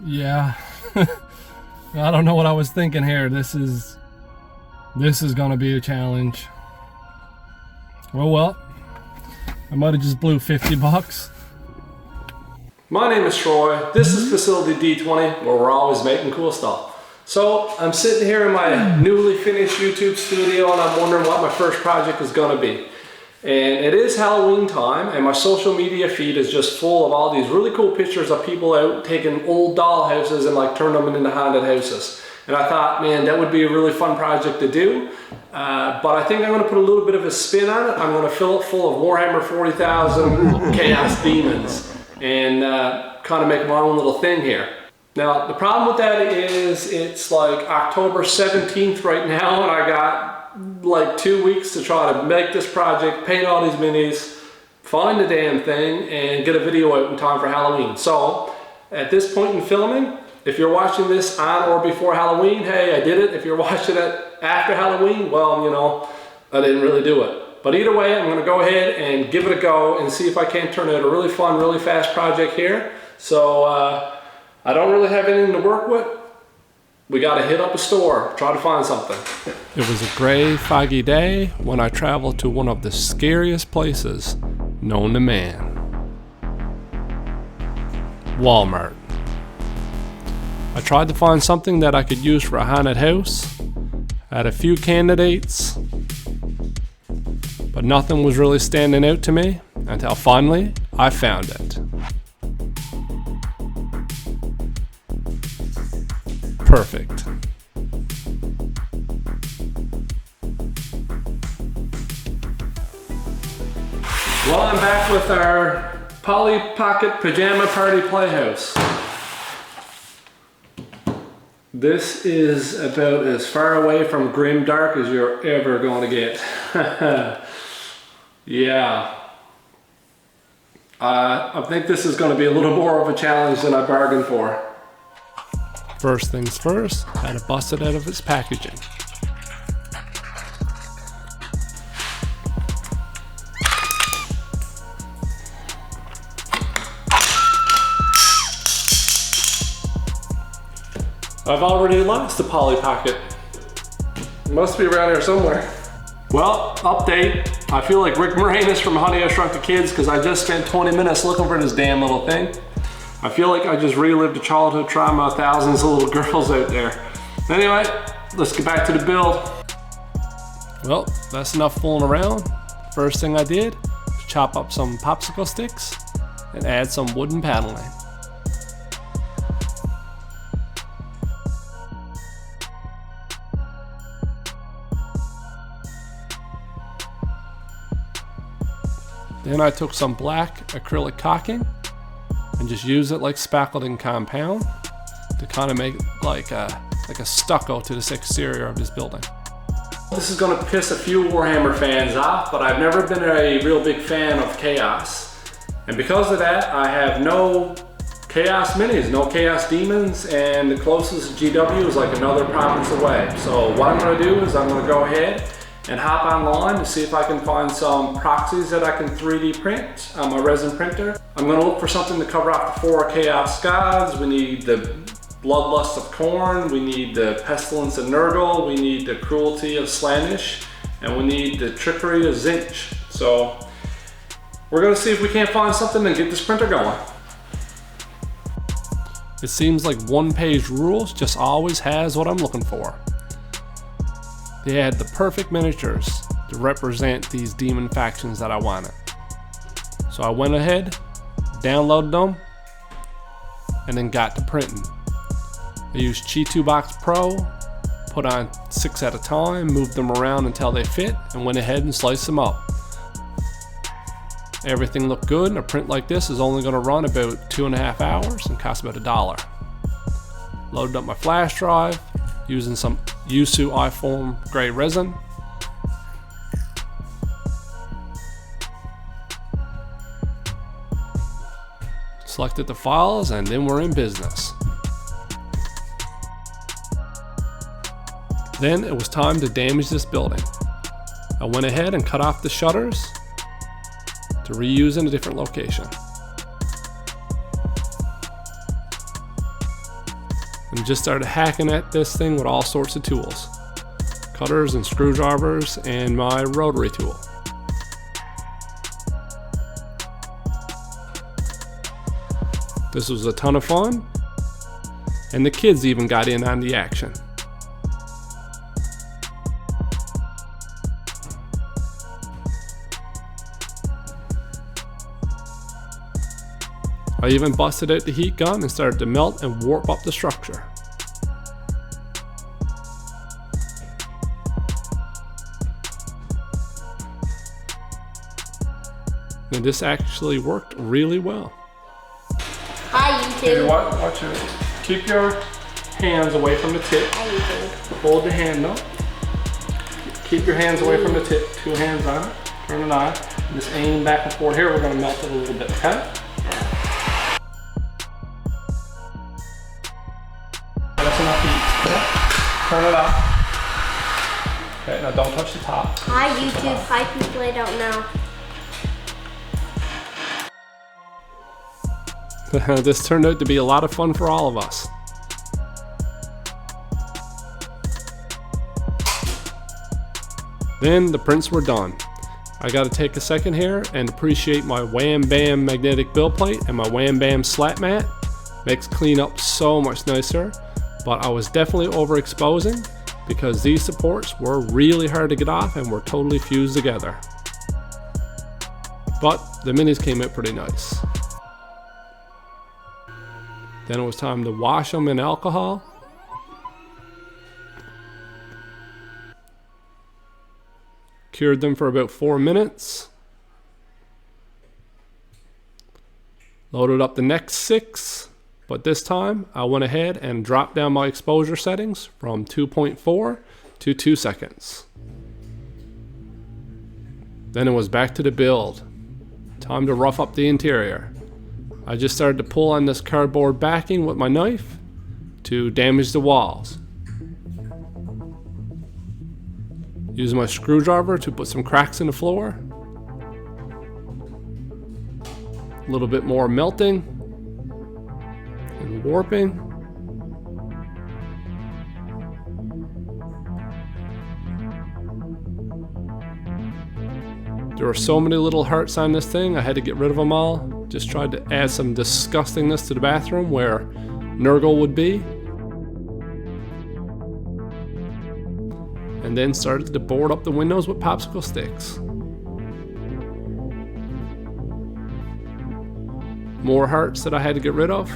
Yeah. I don't know what I was thinking here. This is gonna be a challenge. Well, I might have just blew 50 bucks. My name is Troy. This is Facility D20, where we're always making cool stuff. So I'm sitting here in my newly finished YouTube studio and I'm wondering what my first project is gonna be. And it is Halloween time and my social media feed is just full of all these really cool pictures of people out taking old doll houses and like turning them into haunted houses. And I thought, man, that would be a really fun project to do. But I think I'm gonna put a little bit of a spin on it. I'm gonna fill it full of Warhammer 40,000 Chaos Demons and kind of make my own little thing here. Now, the problem with that is it's like October 17th right now and I got like 2 weeks to try to make this project, paint all these minis, find the damn thing, and get a video out in time for Halloween. So, at this point in filming, if you're watching this on or before Halloween, hey, I did it. If you're watching it after Halloween, well, you know, I didn't really do it. But either way, I'm gonna go ahead and give it a go and see if I can't turn out a really fun, really fast project here. So, I don't really have anything to work with. We gotta hit up a store, try to find something. It was a gray, foggy day when I traveled to one of the scariest places known to man. Walmart. I tried to find something that I could use for a haunted house. I had a few candidates, but nothing was really standing out to me until finally I found it. Perfect. Well, I'm back with our Polly Pocket Pajama Party Playhouse. This is about as far away from grim dark as you're ever going to get. Yeah. I think this is going to be a little more of a challenge than I bargained for. First things first, had to bust it out of its packaging. I've already lost the Polly Pocket. It must be around here somewhere. Well, update. I feel like Rick Moranis from Honey, I Shrunk the Kids because I just spent 20 minutes looking for this damn little thing. I feel like I just relived the childhood trauma of thousands of little girls out there. Anyway, let's get back to the build. Well, that's enough fooling around. First thing I did was chop up some popsicle sticks and add some wooden paneling. Then I took some black acrylic caulking and just use it like spackling compound to kind of make like a stucco to this exterior of this building. This is going to piss a few Warhammer fans off, but I've never been a real big fan of Chaos. And because of that, I have no Chaos minis, no Chaos Demons, and the closest GW is like another province away. So what I'm going to do is I'm going to go ahead and hop online to see if I can find some proxies that I can 3D print on my resin printer. I'm gonna look for something to cover up the 4 Chaos Gods. We need the Bloodlust of Khorne, we need the Pestilence of Nurgle, we need the Cruelty of Slaanesh, and we need the Trickery of Tzeentch. So we're gonna see if we can't find something and get this printer going. It seems like onepagerules just always has what I'm looking for. They had the perfect miniatures to represent these demon factions that I wanted. So I went ahead, downloaded them, and then got to printing. I used Chi2 Box Pro, put on 6 at a time, moved them around until they fit, and went ahead and sliced them up. Everything looked good, and a print like this is only going to run about 2.5 hours and cost about $1. Loaded up my flash drive, using some Yusu iForm gray resin. Selected the files and then we're in business. Then it was time to damage this building. I went ahead and cut off the shutters to reuse in a different location. and just started hacking at this thing with all sorts of tools. Cutters and screwdrivers and my rotary tool. This was a ton of fun, and the kids even got in on the action. I even busted out the heat gun and started to melt and warp up the structure. And this actually worked really well. Hi YouTube. Hey, watch it. Keep your hands away from the tip. Hi YouTube. Hold the handle. Keep your hands away from the tip. 2 hands on it. Turn it on. And just aim back and forth here. We're going to melt it a little bit, okay? That's enough heat. Okay. Turn it off. Okay, now don't touch the top. Hi YouTube. Hi people I don't know. This turned out to be a lot of fun for all of us. Then the prints were done. I gotta take a second here and appreciate my Wham Bam magnetic build plate and my Wham Bam slat mat. Makes cleanup so much nicer, but I was definitely overexposing because these supports were really hard to get off and were totally fused together. But the minis came out pretty nice. Then it was time to wash them in alcohol. Cured them for about 4 minutes. Loaded up the next 6, but this time I went ahead and dropped down my exposure settings from 2.4 to 2 seconds. Then it was back to the build. Time to rough up the interior. I just started to pull on this cardboard backing with my knife to damage the walls. Use my screwdriver to put some cracks in the floor. A little bit more melting and warping. There were so many little hearts on this thing, I had to get rid of them all. Just tried to add some disgustingness to the bathroom where Nurgle would be. And then started to board up the windows with popsicle sticks. More hearts that I had to get rid of.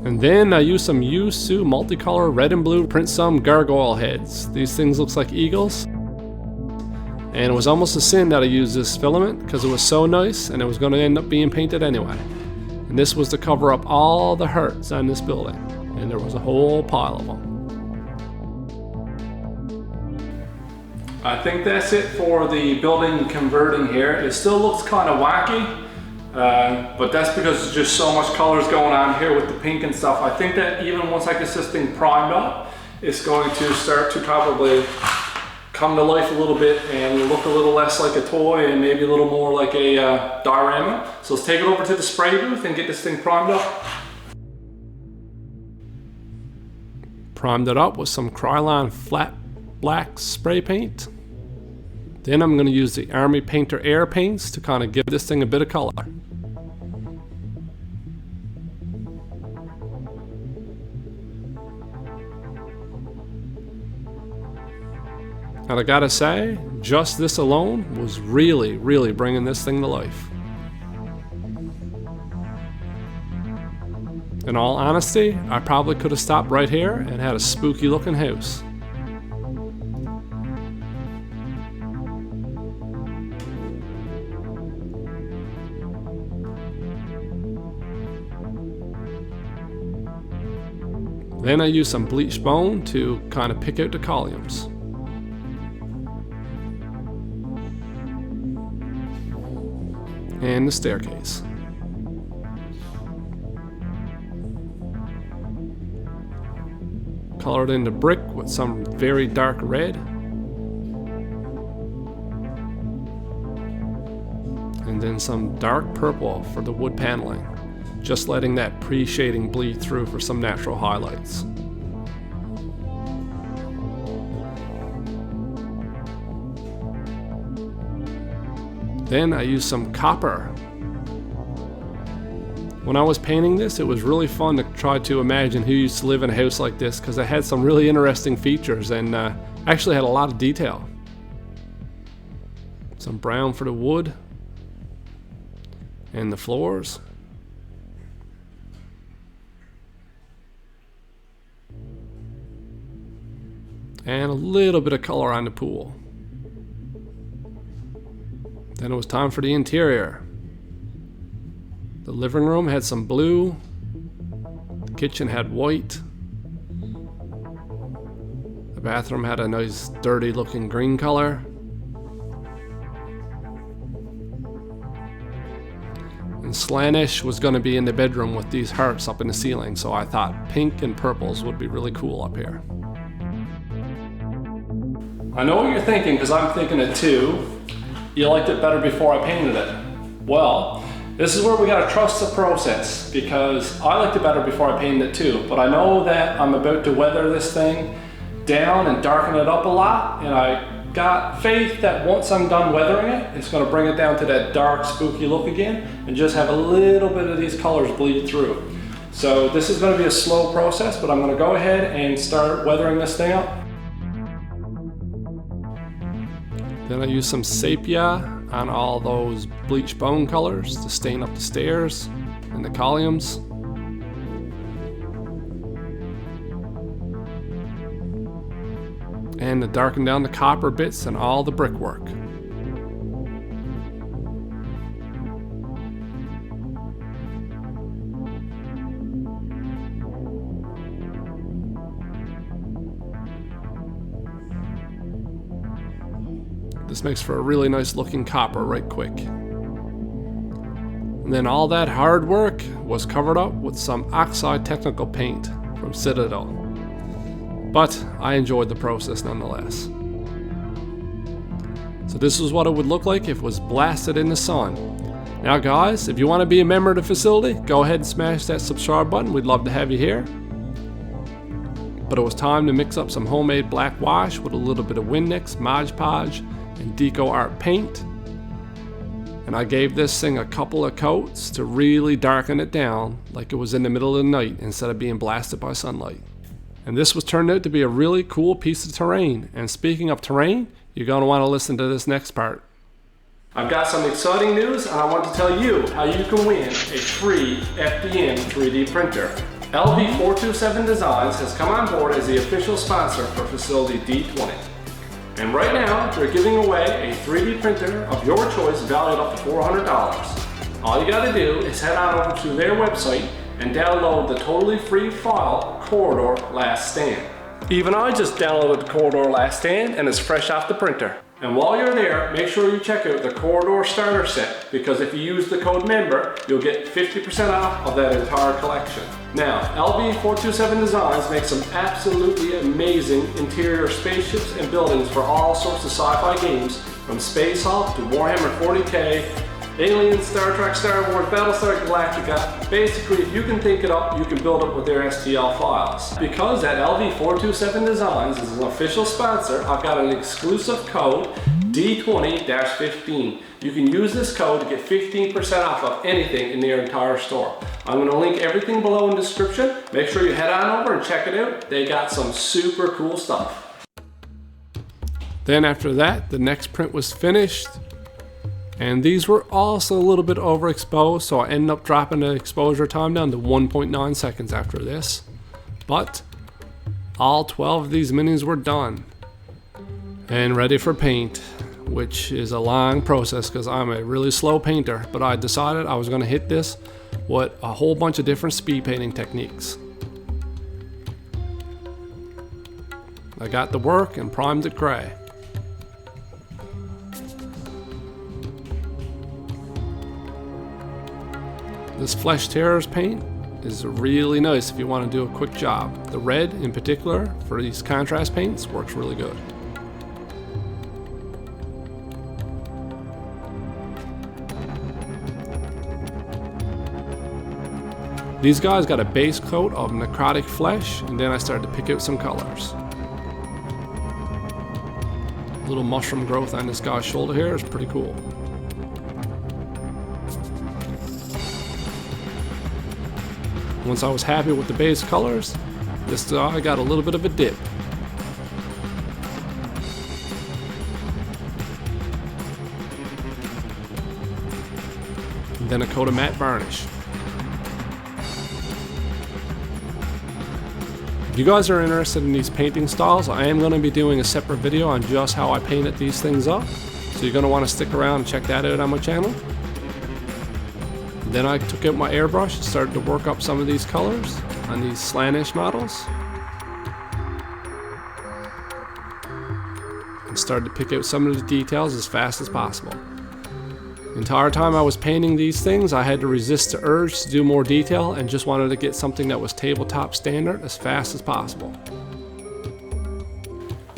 And then I used some Yusu multicolor red and blue to print some gargoyle heads. These things look like eagles. And it was almost a sin that I used this filament because it was so nice and it was going to end up being painted anyway. And this was to cover up all the hearts on this building. And there was a whole pile of them. I think that's it for the building converting here. It still looks kind of wacky. But that's because there's just so much colors going on here with the pink and stuff. I think that even once I get this thing primed up, it's going to start to probably come to life a little bit and look a little less like a toy and maybe a little more like a diorama. So let's take it over to the spray booth and get this thing primed up. Primed it up with some Krylon flat black spray paint. Then I'm going to use the Army Painter Air paints to kind of give this thing a bit of color. And I gotta say, just this alone was really bringing this thing to life. In all honesty, I probably could have stopped right here and had a spooky looking house. Then I used some bleached bone to kind of pick out the columns. And the staircase. Colored in the brick with some very dark red. and then some dark purple for the wood paneling, just letting that pre-shading bleed through for some natural highlights. Then I used some copper. When I was painting this, it was really fun to try to imagine who used to live in a house like this, because it had some really interesting features and actually had a lot of detail. Some brown for the wood and the floors. And a little bit of color on the pool. Then it was time for the interior. The living room had some blue. The kitchen had white. The bathroom had a nice dirty looking green color. And Slanish was going to be in the bedroom with these hearts up in the ceiling, so I thought pink and purples would be really cool up here. I know what you're thinking, because I'm thinking it too. You liked it better before I painted it. Well, this is where we gotta trust the process, because I liked it better before I painted it too, but I know that I'm about to weather this thing down and darken it up a lot, and I got faith that once I'm done weathering it, it's gonna bring it down to that dark, spooky look again, and just have a little bit of these colors bleed through. So this is gonna be a slow process, but I'm gonna go ahead and start weathering this thing up. Then I use some sepia on all those bleach bone colors to stain up the stairs and the columns. And to darken down the copper bits and all the brickwork. This makes for a really nice looking copper right quick. And then all that hard work was covered up with some oxide technical paint from Citadel. But I enjoyed the process nonetheless. So this is what it would look like if it was blasted in the sun. Now guys, if you want to be a member of the facility, go ahead and smash that subscribe button. We'd love to have you here. But it was time to mix up some homemade black wash with a little bit of Windex, Mod Podge, and Deco Art paint. And I gave this thing a couple of coats to really darken it down like it was in the middle of the night instead of being blasted by sunlight. And this was turned out to be a really cool piece of terrain. And speaking of terrain, you're going to want to listen to this next part. I've got some exciting news, and I want to tell you how you can win a free FDM 3D printer. LV427 Designs has come on board as the official sponsor for Facility D20. And right now, they're giving away a 3D printer of your choice valued up to $400. All you gotta do is head on over to their website and download the totally free file, Corridor Last Stand. Even I just downloaded the Corridor Last Stand and it's fresh off the printer. And while you're there, make sure you check out the Corridor Starter Set, because if you use the code MEMBER, you'll get 50% off of that entire collection. Now, LV427 Designs makes some absolutely amazing interior spaceships and buildings for all sorts of sci-fi games, from Space Hulk to Warhammer 40k, Aliens, Star Trek, Star Wars, Battlestar Galactica. Basically, if you can think it up, you can build it with their STL files. Because that LV427 Designs is an official sponsor, I've got an exclusive code, D20-15. You can use this code to get 15% off of anything in their entire store. I'm going to link everything below in the description. Make sure you head on over and check it out. They got some super cool stuff. Then after that, the next print was finished. And these were also a little bit overexposed, so I ended up dropping the exposure time down to 1.9 seconds after this. But all 12 of these minis were done and ready for paint, which is a long process because I'm a really slow painter, but I decided I was going to hit this with a whole bunch of different speed painting techniques. I got to work and primed it gray. This Flesh Terrors paint is really nice if you want to do a quick job. The red in particular for these contrast paints works really good. These guys got a base coat of necrotic flesh, and then I started to pick out some colors. Little mushroom growth on this guy's shoulder here is pretty cool. Once I was happy with the base colors, this guy got a little bit of a dip. And then a coat of matte varnish. If you guys are interested in these painting styles, I am going to be doing a separate video on just how I painted these things up. So you're going to want to stick around and check that out on my channel. Then I took out my airbrush and started to work up some of these colors on these slantish models. And started to pick out some of the details as fast as possible. The entire time I was painting these things, I had to resist the urge to do more detail and just wanted to get something that was tabletop standard as fast as possible.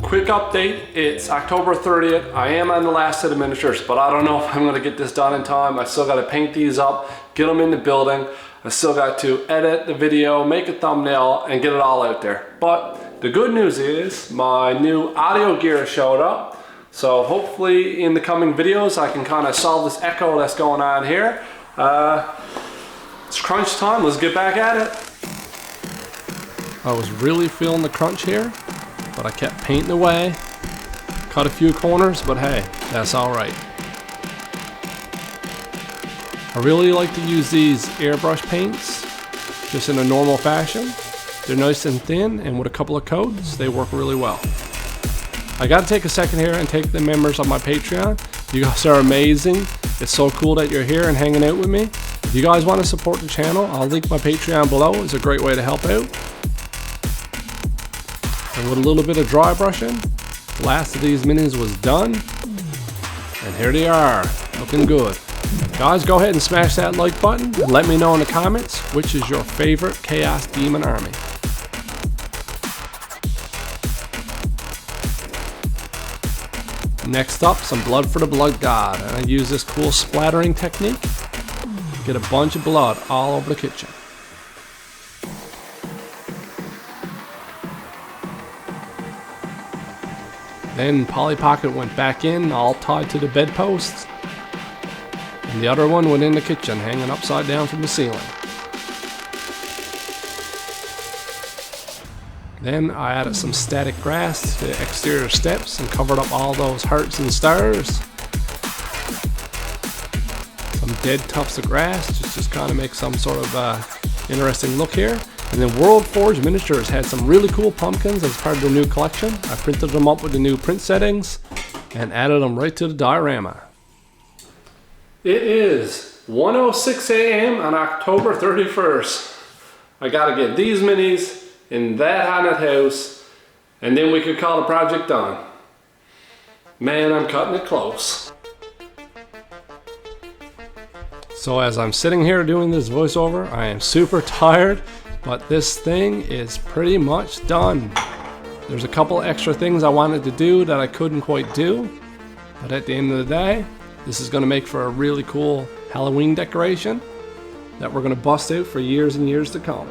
Quick update, it's October 30th. I am on the last set of miniatures, but I don't know if I'm going to get this done in time. I still got to paint these up, get them in the building. I still got to edit the video, make a thumbnail, and get it all out there. But the good news is my new audio gear showed up. So hopefully in the coming videos I can kind of solve this echo that's going on here. It's crunch time, let's get back at it. I was really feeling the crunch here, but I kept painting away. Cut a few corners, but hey, that's alright. I really like to use these airbrush paints just in a normal fashion. They're nice and thin, and with a couple of coats, they work really well. I gotta take a second here and take the members of my Patreon. You guys are amazing. It's so cool that you're here and hanging out with me. If you guys want to support the channel, I'll link my Patreon below. It's a great way to help out. And with a little bit of dry brushing, the last of these minis was done. And here they are, looking good. Guys, go ahead and smash that like button and let me know in the comments which is your favorite Chaos Demon army. Next up, some blood for the blood god, and I use this cool splattering technique to get a bunch of blood all over the kitchen. Then Polly Pocket went back in, all tied to the bedposts, and the other one went in the kitchen, hanging upside down from the ceiling. Then I added some static grass to the exterior steps and covered up all those hearts and stars. Some dead tufts of grass, just kind of make some sort of interesting look here. And then Worldforge Miniatures had some really cool pumpkins as part of the new collection. I printed them up with the new print settings and added them right to the diorama. It is 1:06 a.m. on October 31st. I gotta get these minis in that haunted house, and then we could call the project done. Man, I'm cutting it close. So as I'm sitting here doing this voiceover, I am super tired, but this thing is pretty much done. There's a couple extra things I wanted to do that I couldn't quite do, but at the end of the day, this is going to make for a really cool Halloween decoration that we're going to bust out for years and years to come.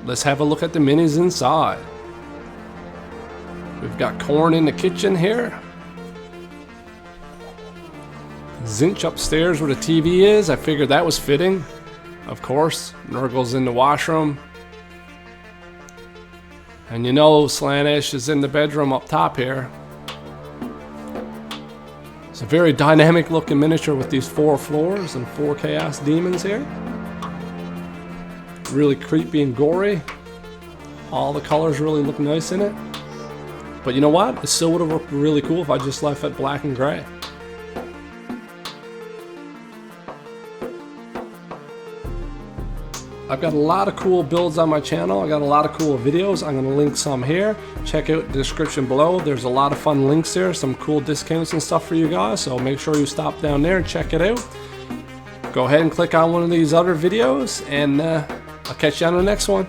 Let's have a look at the minis inside. We've got Corn in the kitchen here. Zinch upstairs where the TV is. I figured that was fitting. Of course, Nurgle's in the washroom. And you know Slanish is in the bedroom up top here. It's a very dynamic looking miniature with these 4 floors and 4 Chaos Demons here. Really creepy and gory. All the colors really look nice in it. But you know what? It still would have looked really cool if I just left it black and gray. I've got a lot of cool builds on my channel. I got a lot of cool videos. I'm going to link some here. Check out the description below. There's a lot of fun links there, some cool discounts and stuff for you guys. So make sure you stop down there and check it out. Go ahead and click on one of these other videos, and I'll catch you on the next one.